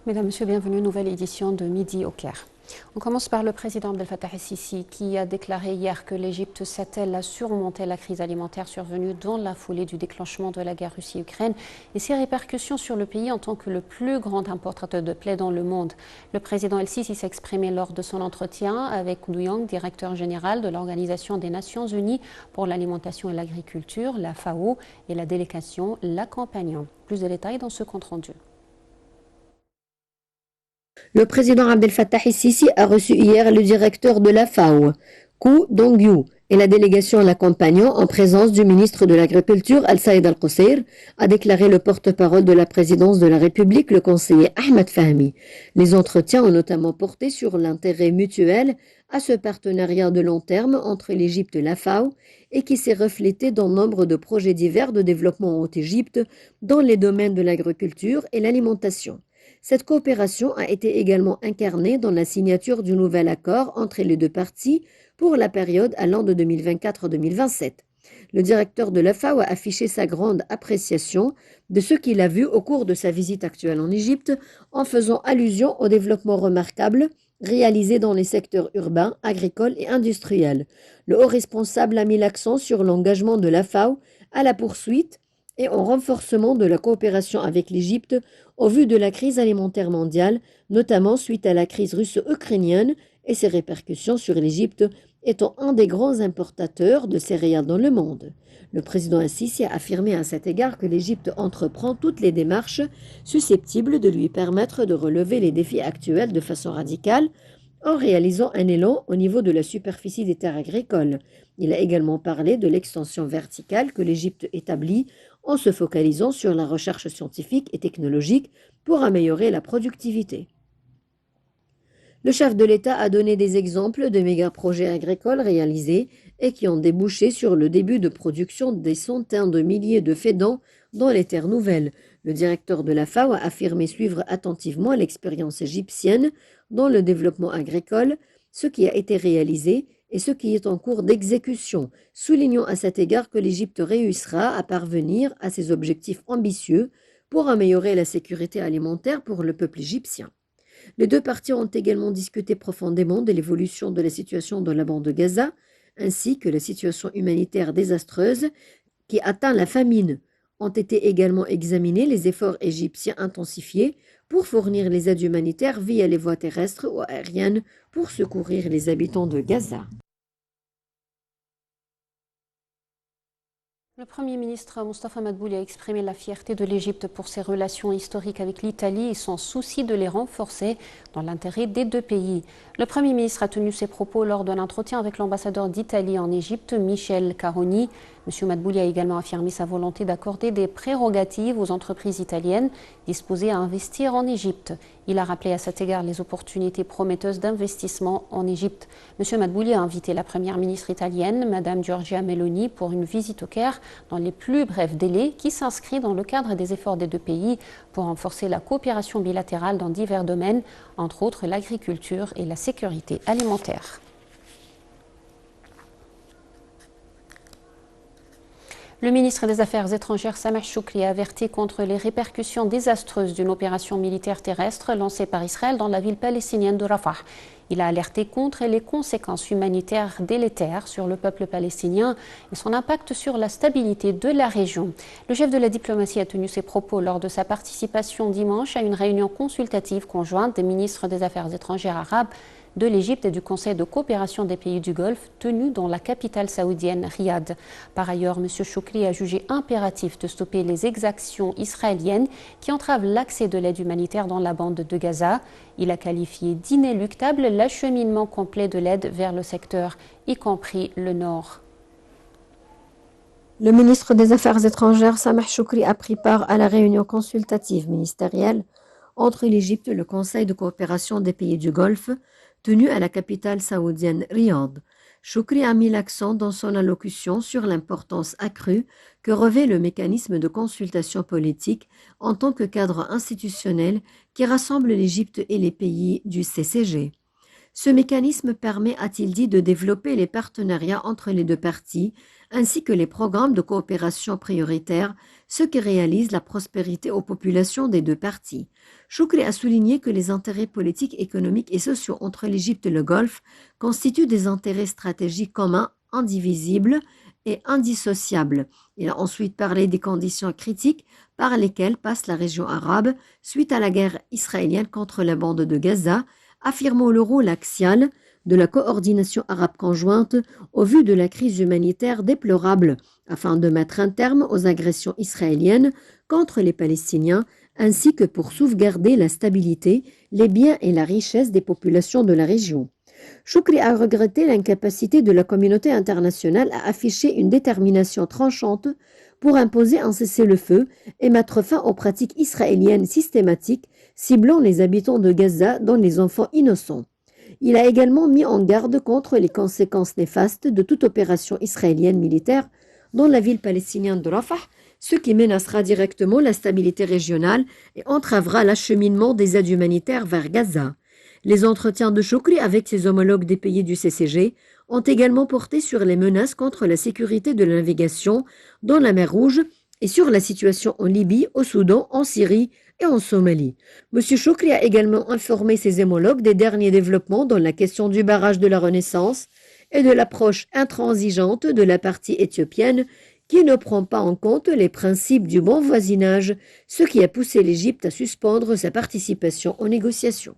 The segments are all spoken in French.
Mesdames, Messieurs, bienvenue, nouvelle édition de Midi au Caire. On commence par le président Abdel Fattah el-Sisi qui a déclaré hier que l'Égypte s'attelle à surmonter la crise alimentaire survenue dans la foulée du déclenchement de la guerre Russie-Ukraine et ses répercussions sur le pays en tant que le plus grand importateur de blé dans le monde. Le président el-Sisi s'est exprimé lors de son entretien avec Gu Yang, directeur général de l'Organisation des Nations Unies pour l'alimentation et l'agriculture, la FAO, et la délégation l'accompagnant. Plus de détails dans ce compte-rendu. Le président Abdel Fattah el-Sisi a reçu hier le directeur de la FAO, Ku Dongyu, et la délégation l'accompagnant en présence du ministre de l'Agriculture, Al-Saïd Al-Qusseir, a déclaré le porte-parole de la présidence de la République, le conseiller Ahmed Fahmi. Les entretiens ont notamment porté sur l'intérêt mutuel à ce partenariat de long terme entre l'Égypte et la FAO et qui s'est reflété dans nombre de projets divers de développement en Égypte dans les domaines de l'agriculture et l'alimentation. Cette coopération a été également incarnée dans la signature du nouvel accord entre les deux parties pour la période allant de 2024-2027. Le directeur de la FAO a affiché sa grande appréciation de ce qu'il a vu au cours de sa visite actuelle en Égypte en faisant allusion au développement remarquable réalisé dans les secteurs urbains, agricoles et industriels. Le haut responsable a mis l'accent sur l'engagement de la FAO à la poursuite et au renforcement de la coopération avec l'Égypte au vu de la crise alimentaire mondiale, notamment suite à la crise russo-ukrainienne et ses répercussions sur l'Égypte étant un des grands importateurs de céréales dans le monde. Le président el-Sisi a affirmé à cet égard que l'Égypte entreprend toutes les démarches susceptibles de lui permettre de relever les défis actuels de façon radicale en réalisant un élan au niveau de la superficie des terres agricoles. Il a également parlé de l'extension verticale que l'Égypte établit en se focalisant sur la recherche scientifique et technologique pour améliorer la productivité. Le chef de l'État a donné des exemples de méga-projets agricoles réalisés et qui ont débouché sur le début de production des centaines de milliers de fédans dans les terres nouvelles. Le directeur de la FAO a affirmé suivre attentivement l'expérience égyptienne dans le développement agricole, ce qui a été réalisé et ce qui est en cours d'exécution, soulignant à cet égard que l'Égypte réussira à parvenir à ses objectifs ambitieux pour améliorer la sécurité alimentaire pour le peuple égyptien. Les deux parties ont également discuté profondément de l'évolution de la situation dans la bande de Gaza, ainsi que la situation humanitaire désastreuse qui atteint la famine. Ont été également examinés les efforts égyptiens intensifiés pour fournir les aides humanitaires via les voies terrestres ou aériennes pour secourir les habitants de Gaza. Le Premier ministre Mostafa Madbouli a exprimé la fierté de l'Égypte pour ses relations historiques avec l'Italie et son souci de les renforcer dans l'intérêt des deux pays. Le Premier ministre a tenu ses propos lors d'un entretien avec l'ambassadeur d'Italie en Égypte, Michel Caroni. M. Madbouli a également affirmé sa volonté d'accorder des prérogatives aux entreprises italiennes disposées à investir en Égypte. Il a rappelé à cet égard les opportunités prometteuses d'investissement en Égypte. M. Madbouli a invité la première ministre italienne, Mme Giorgia Meloni, pour une visite au Caire dans les plus brefs délais qui s'inscrit dans le cadre des efforts des deux pays pour renforcer la coopération bilatérale dans divers domaines, entre autres l'agriculture et la sécurité alimentaire. Le ministre des Affaires étrangères Sameh Shoukry a averti contre les répercussions désastreuses d'une opération militaire terrestre lancée par Israël dans la ville palestinienne de Rafah. Il a alerté contre les conséquences humanitaires délétères sur le peuple palestinien et son impact sur la stabilité de la région. Le chef de la diplomatie a tenu ses propos lors de sa participation dimanche à une réunion consultative conjointe des ministres des Affaires étrangères arabes de l'Égypte et du Conseil de coopération des pays du Golfe tenu dans la capitale saoudienne Riyad. Par ailleurs, M. Shoukry a jugé impératif de stopper les exactions israéliennes qui entravent l'accès de l'aide humanitaire dans la bande de Gaza. Il a qualifié d'inéluctable l'acheminement complet de l'aide vers le secteur, y compris le nord. Le ministre des Affaires étrangères Sameh Shoukry a pris part à la réunion consultative ministérielle entre l'Égypte et le Conseil de coopération des pays du Golfe, tenu à la capitale saoudienne Riyad. Shoukry a mis l'accent dans son allocution sur l'importance accrue que revêt le mécanisme de consultation politique en tant que cadre institutionnel qui rassemble l'Égypte et les pays du CCG. Ce mécanisme permet, a-t-il dit, de développer les partenariats entre les deux parties, ainsi que les programmes de coopération prioritaires, ce qui réalise la prospérité aux populations des deux parties. Choukri a souligné que les intérêts politiques, économiques et sociaux entre l'Égypte et le Golfe constituent des intérêts stratégiques communs, indivisibles et indissociables. Il a ensuite parlé des conditions critiques par lesquelles passe la région arabe suite à la guerre israélienne contre la bande de Gaza, affirmant le rôle axial de la coordination arabe conjointe au vu de la crise humanitaire déplorable, afin de mettre un terme aux agressions israéliennes contre les Palestiniens, ainsi que pour sauvegarder la stabilité, les biens et la richesse des populations de la région. Choukri a regretté l'incapacité de la communauté internationale à afficher une détermination tranchante pour imposer un cessez-le-feu et mettre fin aux pratiques israéliennes systématiques ciblant les habitants de Gaza, dont les enfants innocents. Il a également mis en garde contre les conséquences néfastes de toute opération israélienne militaire dans la ville palestinienne de Rafah, ce qui menacera directement la stabilité régionale et entravera l'acheminement des aides humanitaires vers Gaza. Les entretiens de Choukri avec ses homologues des pays du CCG ont également porté sur les menaces contre la sécurité de la navigation dans la mer Rouge et sur la situation en Libye, au Soudan, en Syrie et en Somalie. M. Choukri a également informé ses homologues des derniers développements dans la question du barrage de la Renaissance et de l'approche intransigeante de la partie éthiopienne qui ne prend pas en compte les principes du bon voisinage, ce qui a poussé l'Égypte à suspendre sa participation aux négociations.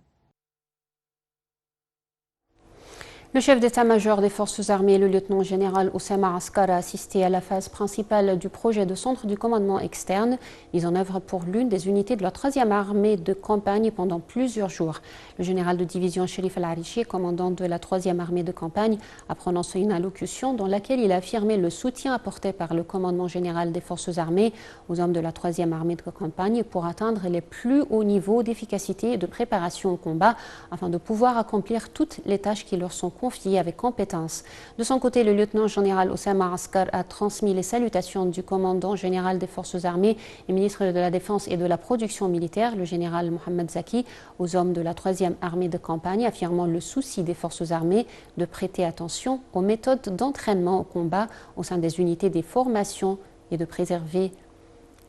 Le chef d'état-major des forces armées, le lieutenant-général Oussama Askar, a assisté à la phase principale du projet de centre du commandement externe, mis en œuvre pour l'une des unités de la 3e armée de campagne pendant plusieurs jours. Le général de division Sherif Al-Arichi, commandant de la 3e armée de campagne, a prononcé une allocution dans laquelle il a affirmé le soutien apporté par le commandement général des forces armées aux hommes de la 3e armée de campagne pour atteindre les plus hauts niveaux d'efficacité et de préparation au combat afin de pouvoir accomplir toutes les tâches qui leur sont confié avec compétence. De son côté, le lieutenant-général Oussama Askar a transmis les salutations du commandant général des forces armées et ministre de la Défense et de la Production militaire, le général Mohamed Zaki, aux hommes de la 3e armée de campagne, affirmant le souci des forces armées de prêter attention aux méthodes d'entraînement au combat au sein des unités des formations et de préserver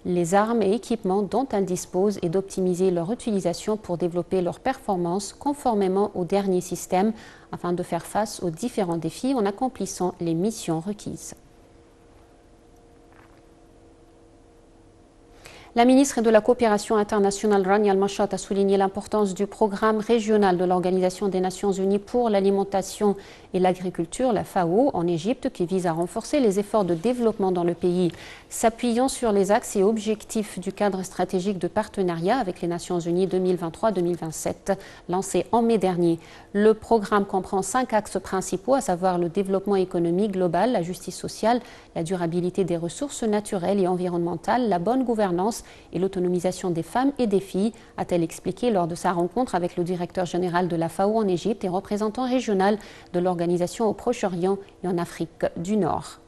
les armes et équipements dont elles disposent et d'optimiser leur utilisation pour développer leurs performances conformément aux derniers systèmes afin de faire face aux différents défis en accomplissant les missions requises. La ministre de la Coopération internationale, Rania Al-Mashad, a souligné l'importance du programme régional de l'Organisation des Nations Unies pour l'alimentation et l'agriculture, la FAO, en Égypte, qui vise à renforcer les efforts de développement dans le pays, s'appuyant sur les axes et objectifs du cadre stratégique de partenariat avec les Nations Unies 2023-2027, lancé en mai dernier. Le programme comprend 5 axes principaux, à savoir le développement économique global, la justice sociale, la durabilité des ressources naturelles et environnementales, la bonne gouvernance et l'autonomisation des femmes et des filles, a-t-elle expliqué lors de sa rencontre avec le directeur général de la FAO en Égypte et représentant régional de l'organisation au Proche-Orient et en Afrique du Nord.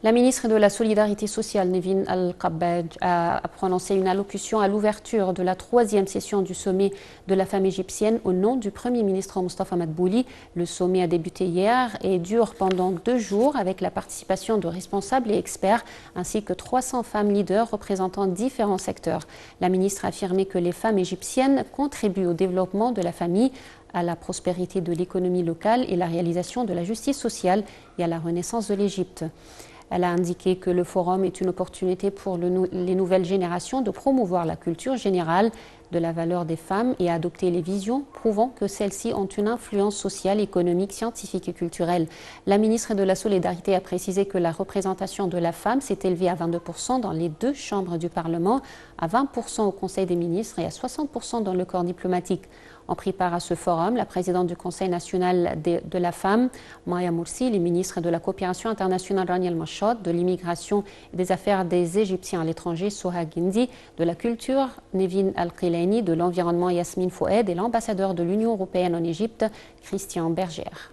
La ministre de la Solidarité sociale, Nevin Al-Qabbaj, a prononcé une allocution à l'ouverture de la 3e session du sommet de la femme égyptienne au nom du Premier ministre Mustafa Madbouli. Le sommet a débuté hier et dure pendant 2 jours avec la participation de responsables et experts ainsi que 300 femmes leaders représentant différents secteurs. La ministre a affirmé que les femmes égyptiennes contribuent au développement de la famille, à la prospérité de l'économie locale et la réalisation de la justice sociale et à la renaissance de l'Égypte. Elle a indiqué que le forum est une opportunité pour les nouvelles générations de promouvoir la culture générale de la valeur des femmes et adopter les visions prouvant que celles-ci ont une influence sociale, économique, scientifique et culturelle. La ministre de la Solidarité a précisé que la représentation de la femme s'est élevée à 22% dans les 2 chambres du Parlement, à 20% au Conseil des ministres et à 60% dans le corps diplomatique. En prit part à ce forum, la présidente du Conseil national de la femme, Maya Moursi, les ministres de la coopération internationale, Rania Al-Mashad, de l'immigration et des affaires des Égyptiens à l'étranger, Soha Guindi, de la culture, Nevin Al-Qilaini, de l'environnement, Yasmine Foued, et l'ambassadeur de l'Union européenne en Égypte, Christian Berger.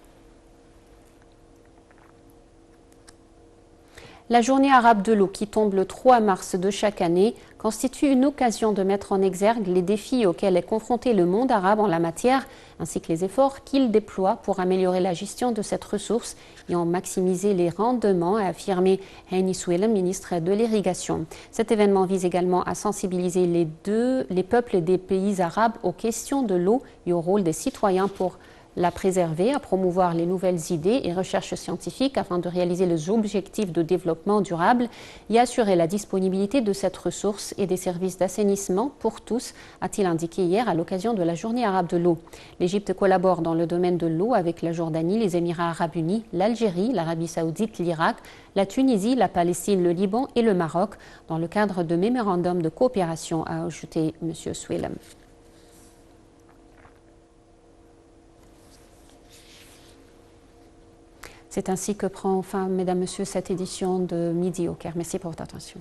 La journée arabe de l'eau, qui tombe le 3 mars de chaque année, constitue une occasion de mettre en exergue les défis auxquels est confronté le monde arabe en la matière, ainsi que les efforts qu'il déploie pour améliorer la gestion de cette ressource et en maximiser les rendements, a affirmé Hani Soueilem, ministre de l'Irrigation. Cet événement vise également à sensibiliser les peuples des pays arabes aux questions de l'eau et au rôle des citoyens pour la préserver, à promouvoir les nouvelles idées et recherches scientifiques afin de réaliser les objectifs de développement durable et assurer la disponibilité de cette ressource et des services d'assainissement pour tous, a-t-il indiqué hier à l'occasion de la journée arabe de l'eau. L'Égypte collabore dans le domaine de l'eau avec la Jordanie, les Émirats arabes unis, l'Algérie, l'Arabie saoudite, l'Irak, la Tunisie, la Palestine, le Liban et le Maroc dans le cadre de mémorandums de coopération, a ajouté M. Soueilem. C'est ainsi que prend fin, mesdames, messieurs, cette édition de Midi au Caire. Merci pour votre attention.